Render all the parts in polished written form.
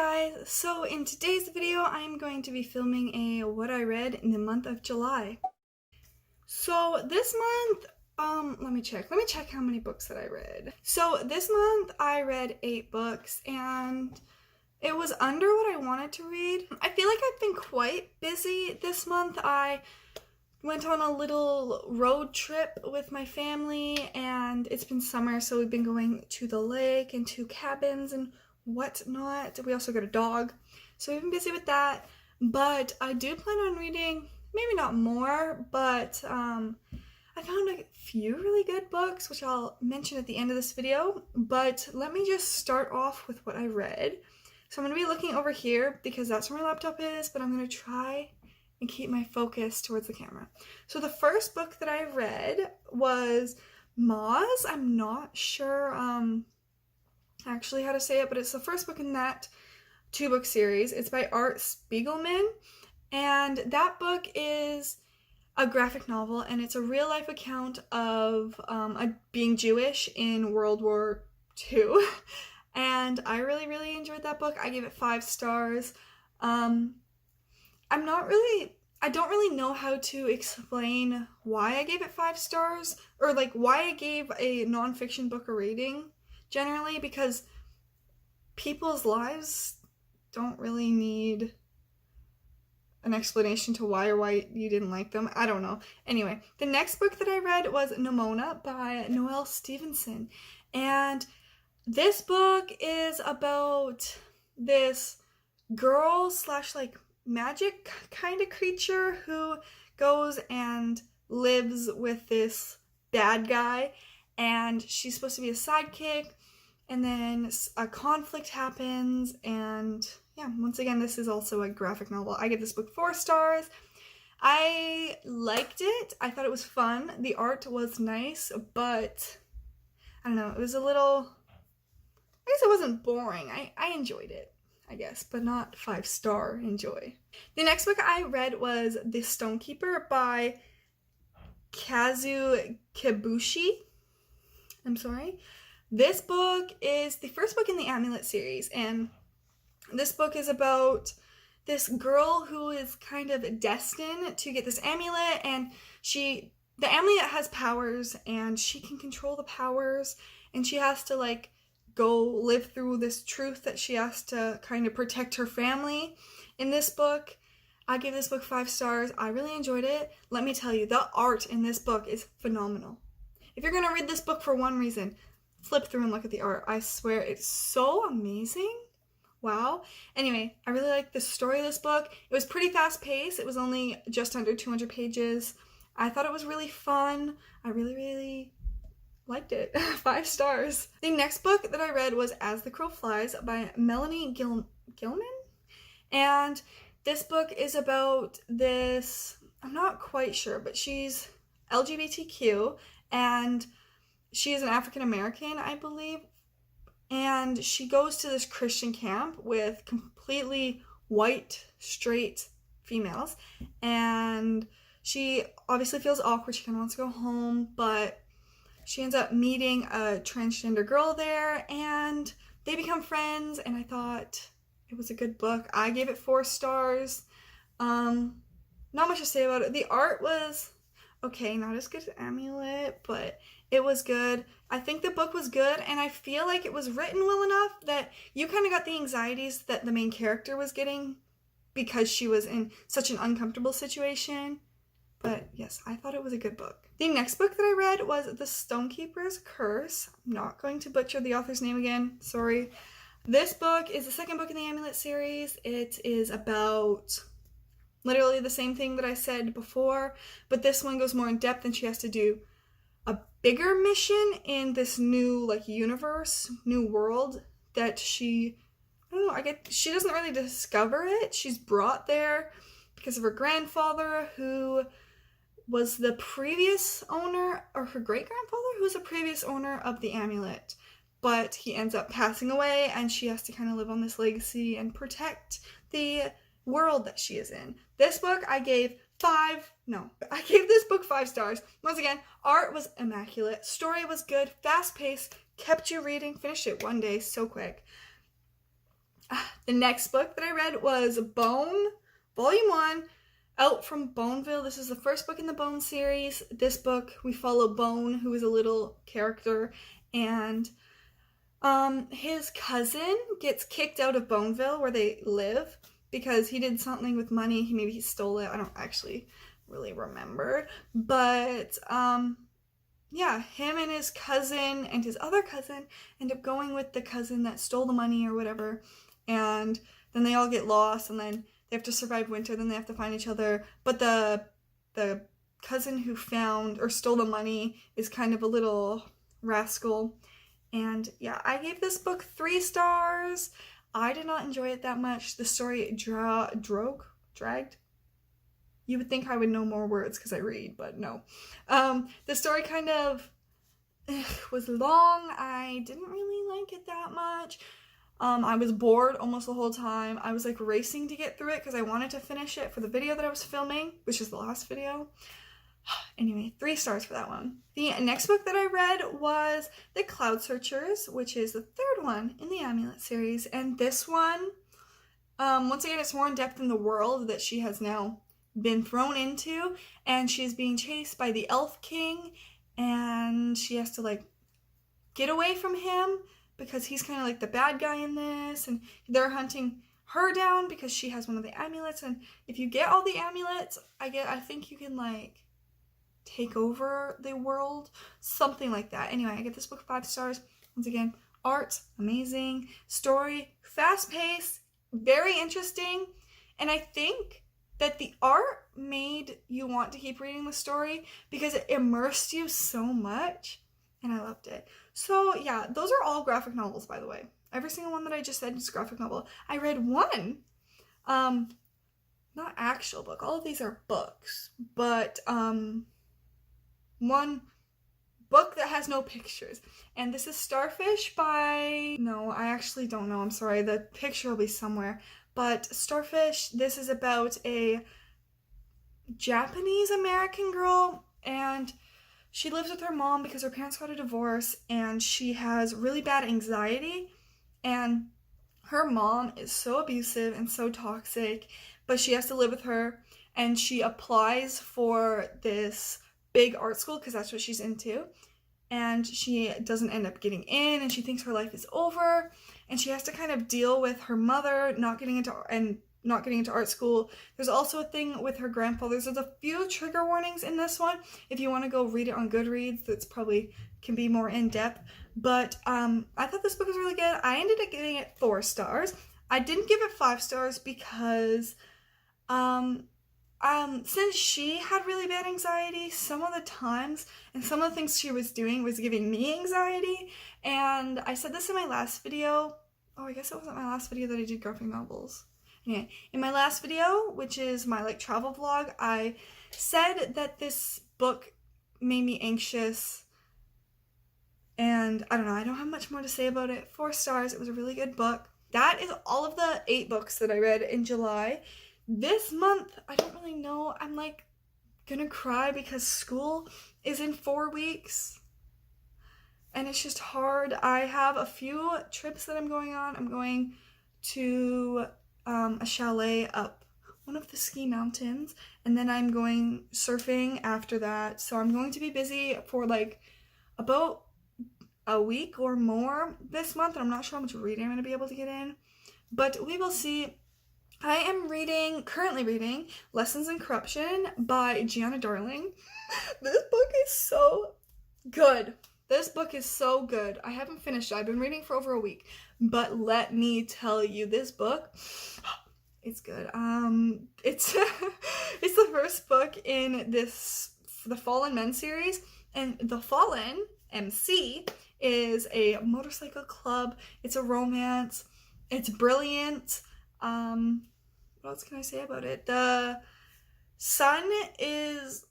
guys! So in today's video, I'm going to be filming a what I read in the month of July. So this month, let me check how many books that I read. So this month I read 8 books and it was under what I wanted to read. I feel like I've been quite busy this month. I went on a little road trip with my family and it's been summer, so we've been going to the lake and to cabins and whatnot. We also got a dog, so we've been busy with that, but I do plan on reading, maybe not more, but I found a few really good books, which I'll mention at the end of this video, but let me just start off with what I read. So I'm going to be looking over here because that's where my laptop is, but I'm going to try and keep my focus towards the camera. So the first book that I read was Moz. I'm not sure actually how to say it, but it's the first book in that 2-book series. It's by Art Spiegelman, and that book is a graphic novel, and it's a real life account of being Jewish in World War II. And I really enjoyed that book. I gave it 5 stars. I don't really know how to explain why I gave it 5 stars, or like why I gave a nonfiction book a rating generally, because people's lives don't really need an explanation to why you didn't like them. I don't know. Anyway, the next book that I read was Nimona by Noelle Stevenson, and this book is about this girl / like magic kind of creature who goes and lives with this bad guy, and she's supposed to be a sidekick, and then a conflict happens, and yeah, once again, this is also a graphic novel. I give this book 4 stars. I liked it. I thought it was fun. The art was nice, but I don't know, it was a little, I guess it wasn't boring. I enjoyed it, I guess, but not 5-star enjoy. The next book I read was The Stonekeeper by Kazu Kibushi. I'm sorry. This book is the first book in the Amulet series, and this book is about this girl who is kind of destined to get this amulet, and the amulet has powers, and she can control the powers, and she has to like go live through this truth that she has to kind of protect her family. In this book, I gave this book 5 stars. I really enjoyed it. Let me tell you, the art in this book is phenomenal. If you're going to read this book for one reason, flip through and look at the art. I swear it's so amazing. Wow. Anyway, I really like the story of this book. It was pretty fast paced. It was only just under 200 pages. I thought it was really fun. I really liked it. 5 stars. The next book that I read was As the Crow Flies by Melanie Gilman. And this book is about this, I'm not quite sure, but she's LGBTQ, and she is an African American, I believe. And she goes to this Christian camp with completely white, straight females. And she obviously feels awkward. She kind of wants to go home, but she ends up meeting a transgender girl there, and they become friends, and I thought it was a good book. I gave it 4 stars. Not much to say about it. The art was okay, not as good as Amulet, but it was good. I think the book was good, and I feel like it was written well enough that you kind of got the anxieties that the main character was getting because she was in such an uncomfortable situation. But yes, I thought it was a good book. The next book that I read was The Stonekeeper's Curse. I'm not going to butcher the author's name again, sorry. This book is the second book in the Amulet series. It is about literally the same thing that I said before, but this one goes more in depth, and she has to do a bigger mission in this new like universe, new world that she doesn't really discover it. She's brought there because of her grandfather, who was the previous owner, or her great-grandfather, who was the previous owner of the amulet. But he ends up passing away, and she has to kind of live on this legacy and protect the world that she is in. This book I gave this book 5 stars. Once again, art was immaculate, story was good, fast-paced, kept you reading, finished it one day so quick. The next book that I read was Bone, Volume 1, Out from Boneville. This is the first book in the Bone series. This book, we follow Bone, who is a little character, and his cousin gets kicked out of Boneville, where they live, because he did something with money. Maybe he stole it. I don't actually really remember. But, yeah, him and his cousin and his other cousin end up going with the cousin that stole the money or whatever. And then they all get lost, and then they have to survive winter, then they have to find each other. But the cousin who found or stole the money is kind of a little rascal. And yeah, I gave this book 3 stars. I did not enjoy it that much. The story dragged. You would think I would know more words because I read, but no. The story kind of was long. I didn't really like it that much. I was bored almost the whole time. I was like racing to get through it because I wanted to finish it for the video that I was filming, which is the last video. Anyway, 3 stars for that one. The next book that I read was The Cloud Searchers, which is the 3rd one in the Amulet series. And this one, once again, it's more in depth in the world that she has now been thrown into. And she's being chased by the Elf King. And she has to like get away from him because he's kind of like the bad guy in this. And they're hunting her down because she has one of the amulets. And if you get all the amulets, I think you can like take over the world, something like that. Anyway, I give this book 5 stars. Once again, art, amazing. Story, fast-paced, very interesting. And I think that the art made you want to keep reading the story because it immersed you so much, and I loved it. So yeah, those are all graphic novels, by the way. Every single one that I just said is graphic novel. I read one, not actual book. All of these are books, but one book that has no pictures. And this is Starfish by... No, I actually don't know. I'm sorry. The picture will be somewhere. But Starfish, this is about a Japanese American girl, and she lives with her mom because her parents got a divorce, and she has really bad anxiety, and her mom is so abusive and so toxic, but she has to live with her, and she applies for this big art school because that's what she's into, and she doesn't end up getting in, and she thinks her life is over, and she has to kind of deal with her mother not getting into art school. There's also a thing with her grandfather. There's a few trigger warnings in this one. If you want to go read it on Goodreads, that's probably can be more in depth. But I thought this book was really good. I ended up giving it 4 stars. I didn't give it 5 stars because since she had really bad anxiety, some of the times and some of the things she was doing was giving me anxiety. And I said this in my last video. Oh, I guess it wasn't my last video that I did graphic novels. Anyway, in my last video, which is my like travel vlog, I said that this book made me anxious. And I don't know, I don't have much more to say about it. 4 stars. It was a really good book. That is all of the 8 books that I read in July. This month, I don't really know. I'm like gonna cry because school is in 4 weeks. And it's just hard. I have a few trips that I'm going on. I'm going to a chalet up one of the ski mountains, and then I'm going surfing after that. So I'm going to be busy for like about a week or more this month, and I'm not sure how much reading I'm going to be able to get in, but we will see. I am currently reading Lessons in Corruption by Gianna Darling. This book is so good. This book is so good. I haven't finished it. I've been reading for over a week, but let me tell you, this book, it's good. It's it's the first book in the Fallen Men series, and the Fallen MC is a motorcycle club. It's a romance. It's brilliant. What else can I say about it? The son is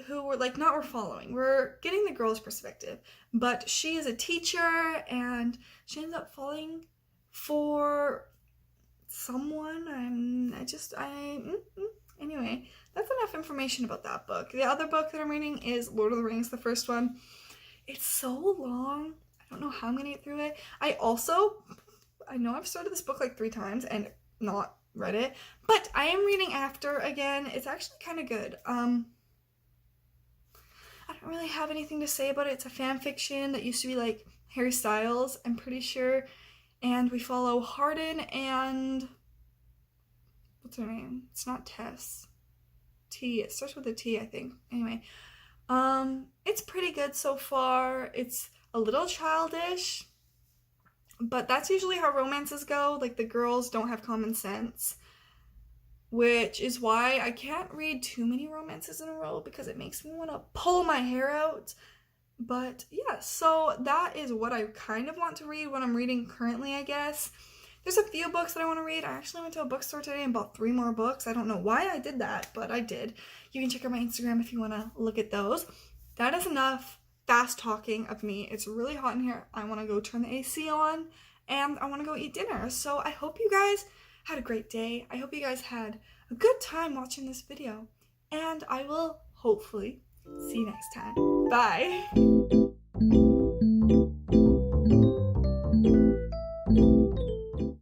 who we're following. We're getting the girl's perspective, but she is a teacher, and she ends up falling for someone. Anyway, that's enough information about that book. The other book that I'm reading is Lord of the Rings, the first one. It's so long. I don't know how I'm gonna get through it. I also I know I've started this book like 3 times and not read it, but I am reading After again. It's actually kind of good. I don't really have anything to say about it. It's a fan fiction that used to be like Harry Styles, I'm pretty sure. And we follow Hardin and what's her name? It's not Tess. T. It starts with a T, I think. Anyway, it's pretty good so far. It's a little childish, but that's usually how romances go. Like, the girls don't have common sense, which is why I can't read too many romances in a row because it makes me want to pull my hair out. But yeah, so that is what I kind of want to read, what I'm reading currently, I guess. There's a few books that I want to read. I actually went to a bookstore today and bought 3 more books. I don't know why I did that, but I did. You can check out my Instagram if you want to look at those. That is enough fast talking of me. It's really hot in here. I want to go turn the AC on and I want to go eat dinner. So I hope you guys had a great day. I hope you guys had a good time watching this video. And I will hopefully see you next time. Bye.